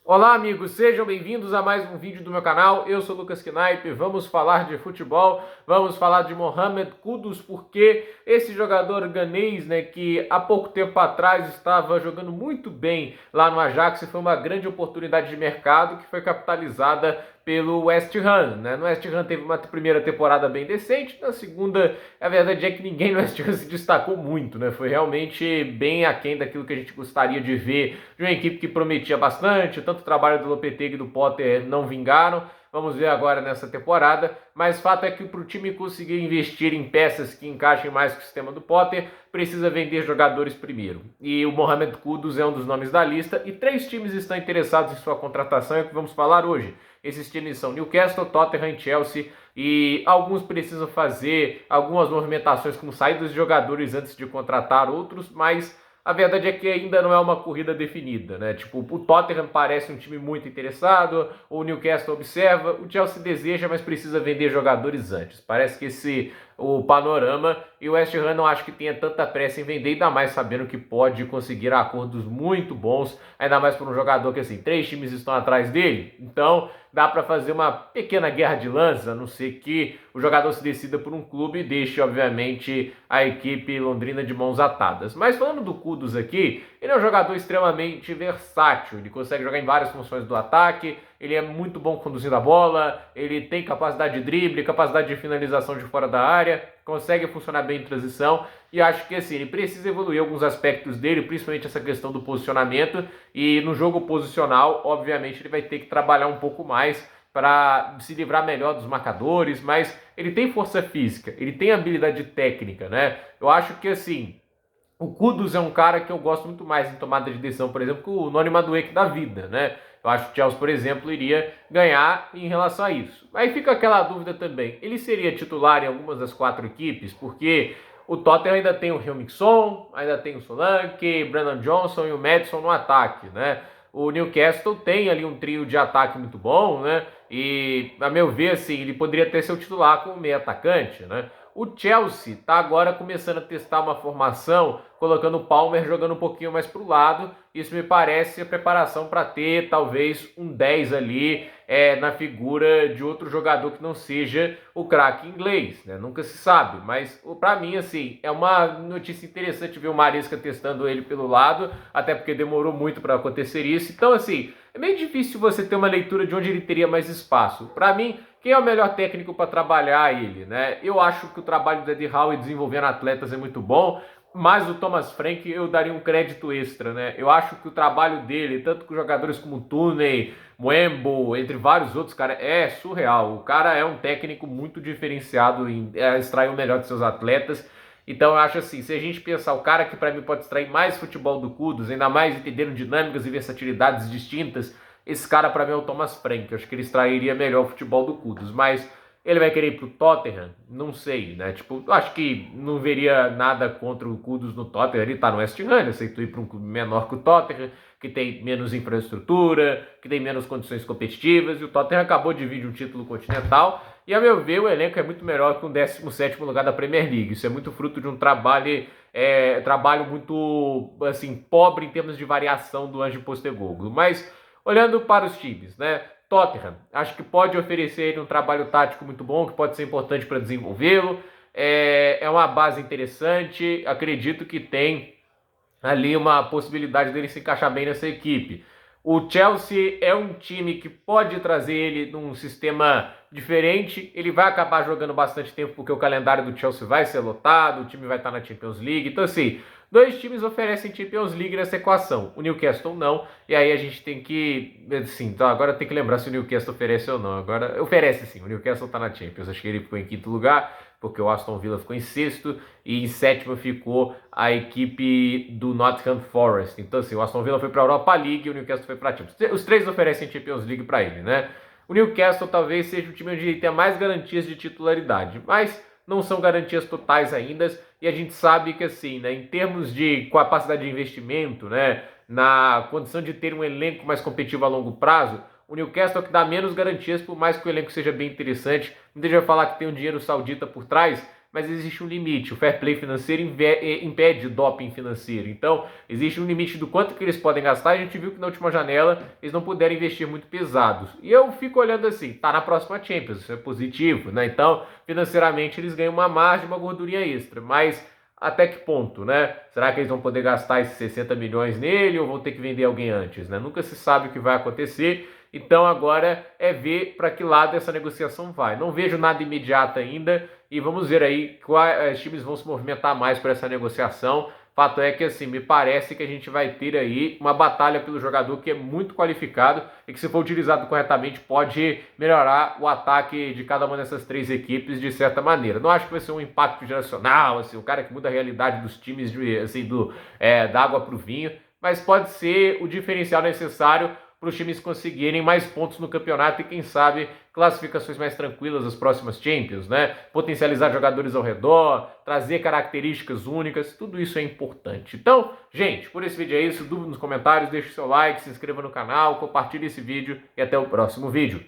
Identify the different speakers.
Speaker 1: Olá amigos, sejam bem-vindos a mais um vídeo do meu canal. Eu sou Lucas Knipe, vamos falar de futebol, vamos falar de Mohamed Kudus, porque esse jogador ganês, que há pouco tempo atrás estava jogando muito bem lá no Ajax, foi uma grande oportunidade de mercado que foi capitalizada pelo West Ham, No West Ham teve uma primeira temporada bem decente, na segunda, a verdade é que ninguém no West Ham se destacou muito, Foi realmente bem aquém daquilo que a gente gostaria de ver de uma equipe que prometia bastante, tanto o trabalho do Lopetegui e do Potter não vingaram. Vamos ver agora nessa temporada, mas fato é que para o time conseguir investir em peças que encaixem mais com o sistema do Potter, precisa vender jogadores primeiro. E o Mohamed Kudus é um dos nomes da lista, e 3 times estão interessados em sua contratação, é o que vamos falar hoje. Esses times são Newcastle, Tottenham e Chelsea, e alguns precisam fazer algumas movimentações como saídas de jogadores antes de contratar outros, mas a verdade é que ainda não é uma corrida definida, Tipo, o Tottenham parece um time muito interessado, o Newcastle observa, o Chelsea deseja, mas precisa vender jogadores antes. Parece que esse o panorama, e o West Ham não acho que tenha tanta pressa em vender, ainda mais sabendo que pode conseguir acordos muito bons, ainda mais por um jogador que, assim, 3 times estão atrás dele, então dá para fazer uma pequena guerra de lança, a não ser que o jogador se decida por um clube e deixe, obviamente, a equipe londrina de mãos atadas. Mas falando do Kudus aqui, ele é um jogador extremamente versátil, ele consegue jogar em várias funções do ataque, ele é muito bom conduzindo a bola, ele tem capacidade de drible, capacidade de finalização de fora da área, consegue funcionar bem em transição, e acho que assim, ele precisa evoluir alguns aspectos dele, principalmente essa questão do posicionamento, e no jogo posicional, obviamente, ele vai ter que trabalhar um pouco mais para se livrar melhor dos marcadores, mas ele tem força física, ele tem habilidade técnica, Eu acho que assim, o Kudus é um cara que eu gosto muito mais em tomada de decisão, por exemplo, que o Noni Madueke da vida, Eu acho que o Chelsea, por exemplo, iria ganhar em relação a isso. Aí fica aquela dúvida também. Ele seria titular em algumas das 4 equipes, porque o Tottenham ainda tem o Heung-min, ainda tem o Solanke, Brandon Johnson e o Maddison no ataque, O Newcastle tem ali um trio de ataque muito bom, E, a meu ver, assim, ele poderia ter seu titular como meio atacante, O Chelsea está agora começando a testar uma formação, colocando o Palmer jogando um pouquinho mais para o lado. Isso me parece a preparação para ter talvez um 10 ali na figura de outro jogador que não seja o craque inglês, Nunca se sabe, mas para mim, assim, é uma notícia interessante ver o Maresca testando ele pelo lado, até porque demorou muito para acontecer isso. Então, assim, é meio difícil você ter uma leitura de onde ele teria mais espaço. Para mim, quem é o melhor técnico para trabalhar ele, Eu acho que o trabalho do Eddie Howe desenvolvendo atletas é muito bom, mas o Thomas Frank eu daria um crédito extra, Eu acho que o trabalho dele, tanto com jogadores como Tooney, Muembo, entre vários outros, cara, é surreal. O cara é um técnico muito diferenciado em extrair o melhor de seus atletas. Então eu acho assim, se a gente pensar o cara que para mim pode extrair mais futebol do Kudus, ainda mais entendendo dinâmicas e versatilidades distintas, esse cara para mim é o Thomas Frank. Eu acho que ele extrairia melhor o futebol do Kudus, mas ele vai querer ir pro Tottenham? Não sei, Tipo, eu acho que não veria nada contra o Kudus no Tottenham. Ele tá no West Ham, ele aceitou ir para um clube menor que o Tottenham, que tem menos infraestrutura, que tem menos condições competitivas, e o Tottenham acabou de vir de um título continental, e a meu ver o elenco é muito melhor que um 17º lugar da Premier League. Isso é muito fruto de um trabalho muito, assim, pobre em termos de variação do Ange Postecoglou. Mas, olhando para os times, Tottenham, acho que pode oferecer ele um trabalho tático muito bom, que pode ser importante para desenvolvê-lo. É uma base interessante, acredito que tem ali uma possibilidade dele se encaixar bem nessa equipe. O Chelsea é um time que pode trazer ele num sistema diferente. Ele vai acabar jogando bastante tempo porque o calendário do Chelsea vai ser lotado, o time vai estar na Champions League. Então, assim, 2 times oferecem Champions League nessa equação. O Newcastle não. E aí a gente tem que... Assim, então agora tem que lembrar se o Newcastle oferece ou não. Agora, oferece sim. O Newcastle está na Champions. Acho que ele ficou em 5º lugar, porque o Aston Villa ficou em 6º, e em 7º ficou a equipe do Nottingham Forest. Então, assim, o Aston Villa foi para a Europa League e o Newcastle foi para a Champions. Os 3 oferecem Champions League para ele, O Newcastle talvez seja o time onde ele tenha mais garantias de titularidade, mas não são garantias totais ainda, e a gente sabe que, assim, em termos de capacidade de investimento, na condição de ter um elenco mais competitivo a longo prazo, o Newcastle é que dá menos garantias, por mais que o elenco seja bem interessante. Muita gente vai falar que tem um dinheiro saudita por trás, mas existe um limite. O fair play financeiro impede doping financeiro. Então, existe um limite do quanto que eles podem gastar. A gente viu que na última janela eles não puderam investir muito pesados. E eu fico olhando assim, tá na próxima Champions, isso é positivo, né? Então, financeiramente eles ganham uma margem, uma gordurinha extra, mas até que ponto, né? Será que eles vão poder gastar esses 60 milhões nele ou vão ter que vender alguém antes, né? Nunca se sabe o que vai acontecer. Então agora é ver para que lado essa negociação vai. Não vejo nada imediato ainda e vamos ver aí quais times vão se movimentar mais para essa negociação. Fato é que, assim, me parece que a gente vai ter aí uma batalha pelo jogador que é muito qualificado e que, se for utilizado corretamente, pode melhorar o ataque de cada uma dessas três equipes de certa maneira. Não acho que vai ser um impacto geracional, assim, o cara que muda a realidade dos times, assim, da água para o vinho, mas pode ser o diferencial necessário para os times conseguirem mais pontos no campeonato e, quem sabe, classificações mais tranquilas às próximas Champions, né? Potencializar jogadores ao redor, trazer características únicas, tudo isso é importante. Então, gente, por esse vídeo é isso. Dúvida nos comentários, deixe seu like, se inscreva no canal, compartilhe esse vídeo e até o próximo vídeo.